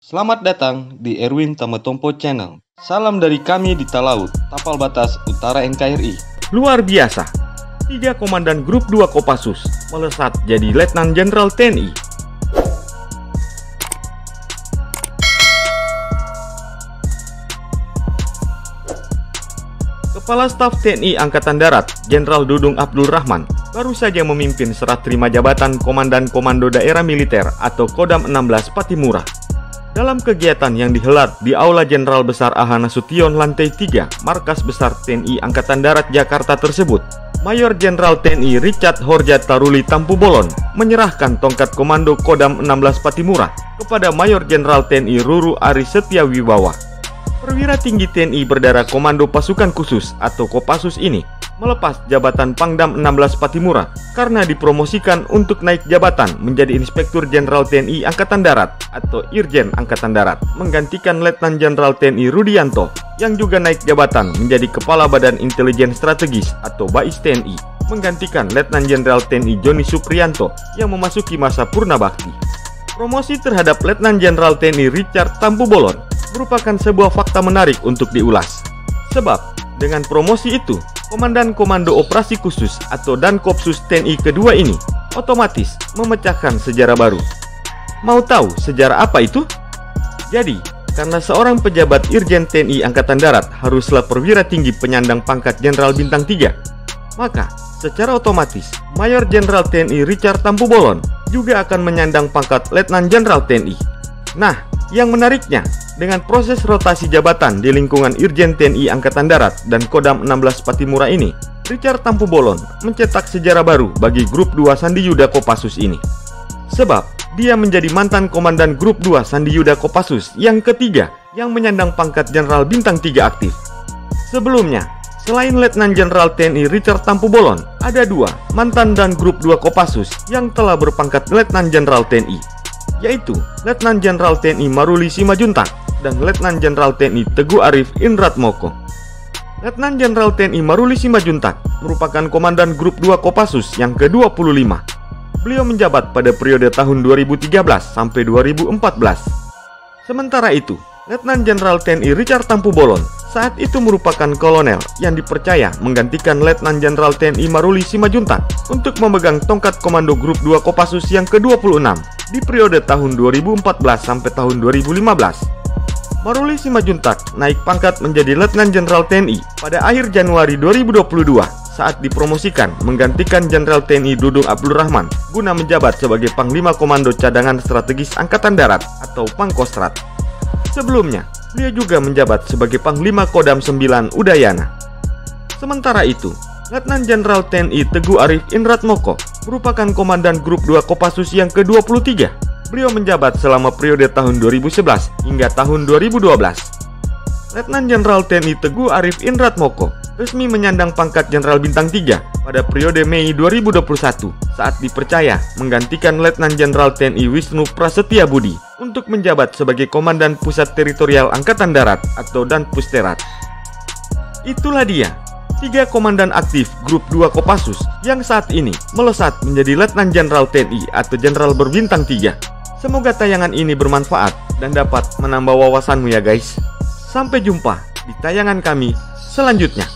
Selamat datang di Erwin Tametompo Channel. Salam dari kami di Talaut, Tapal Batas Utara NKRI. Luar biasa, 3 komandan grup 2 Kopassus melesat jadi Letnan Jenderal TNI. Kepala Staf TNI Angkatan Darat, Jenderal Dudung Abdul Rahman, baru saja memimpin serah terima jabatan Komandan Komando Daerah Militer atau Kodam 16 Patimura. Dalam kegiatan yang dihelat di Aula Jenderal Besar AH Nasution Lantai 3, Markas Besar TNI Angkatan Darat Jakarta tersebut, Mayor Jenderal TNI Richard Horjat Taruli Tampu Bolon menyerahkan tongkat Komando Kodam 16 Patimura kepada Mayor Jenderal TNI Ruru Ari Setiawibawa. Perwira tinggi TNI berdarah Komando Pasukan Khusus atau Kopassus ini melepas jabatan Pangdam 16 Patimura karena dipromosikan untuk naik jabatan menjadi Inspektur Jenderal TNI Angkatan Darat atau Irjen Angkatan Darat, menggantikan Letnan Jenderal TNI Rudianto yang juga naik jabatan menjadi Kepala Badan Intelijen Strategis atau BAIS TNI, menggantikan Letnan Jenderal TNI Joni Supriyanto yang memasuki masa purnabakti. Promosi terhadap Letnan Jenderal TNI Richard Tampu Bolon merupakan sebuah fakta menarik untuk diulas. Sebab, dengan promosi itu, Komandan Komando Operasi Khusus atau Dankopsus TNI kedua ini otomatis memecahkan sejarah baru. Mau tahu sejarah apa itu? Jadi, karena seorang pejabat Irjen TNI Angkatan Darat haruslah perwira tinggi penyandang pangkat Jenderal Bintang 3, maka secara otomatis Mayor Jenderal TNI Richard Tampu Bolon juga akan menyandang pangkat Letnan Jenderal TNI. Nah, yang menariknya, dengan proses rotasi jabatan di lingkungan Irjen TNI Angkatan Darat dan Kodam 16 Patimura ini, Richard Tampu Bolon mencetak sejarah baru bagi Grup 2 Sandi Yuda Kopassus ini. Sebab, dia menjadi mantan Komandan Grup 2 Sandi Yuda Kopassus yang ketiga yang menyandang pangkat Jenderal Bintang 3 aktif. Sebelumnya, selain Letnan Jenderal TNI Richard Tampu Bolon, ada 2 mantan dan Grup 2 Kopassus yang telah berpangkat Letnan Jenderal TNI, yaitu Letnan Jenderal TNI Maruli Simajuntak dan Letnan Jenderal TNI Teguh Arif Indratmoko. Letnan Jenderal TNI Maruli Simajuntak merupakan Komandan Grup 2 Kopassus yang ke-25. Beliau menjabat pada periode tahun 2013 sampai 2014. Sementara itu, Letnan Jenderal TNI Richard Tampu Bolon saat itu merupakan kolonel yang dipercaya menggantikan Letnan Jenderal TNI Maruli Simajuntak untuk memegang tongkat Komando Grup 2 Kopassus yang ke-26 di periode tahun 2014 sampai tahun 2015. Maruli Simajuntak naik pangkat menjadi Letnan Jenderal TNI pada akhir Januari 2022 saat dipromosikan menggantikan Jenderal TNI Dudung Abdul Rahman guna menjabat sebagai Panglima Komando Cadangan Strategis Angkatan Darat atau Pangkostrat. Sebelumnya, beliau juga menjabat sebagai Panglima Kodam 9 Udayana. Sementara itu, Letnan Jenderal TNI Teguh Arif Indratmoko merupakan Komandan Grup 2 Kopassus yang ke-23. Beliau menjabat selama periode tahun 2011 hingga tahun 2012. Letnan Jenderal TNI Teguh Arif Indratmoko resmi menyandang pangkat Jenderal Bintang 3 pada periode Mei 2021 saat dipercaya menggantikan Letnan Jenderal TNI Wisnu Prasetya Budi untuk menjabat sebagai Komandan Pusat Teritorial Angkatan Darat atau Danpusterat. Itulah dia, 3 komandan aktif Grup 2 Kopassus yang saat ini melesat menjadi Letnan Jenderal TNI atau Jenderal Berbintang 3. Semoga tayangan ini bermanfaat dan dapat menambah wawasanmu ya guys. Sampai jumpa di tayangan kami selanjutnya.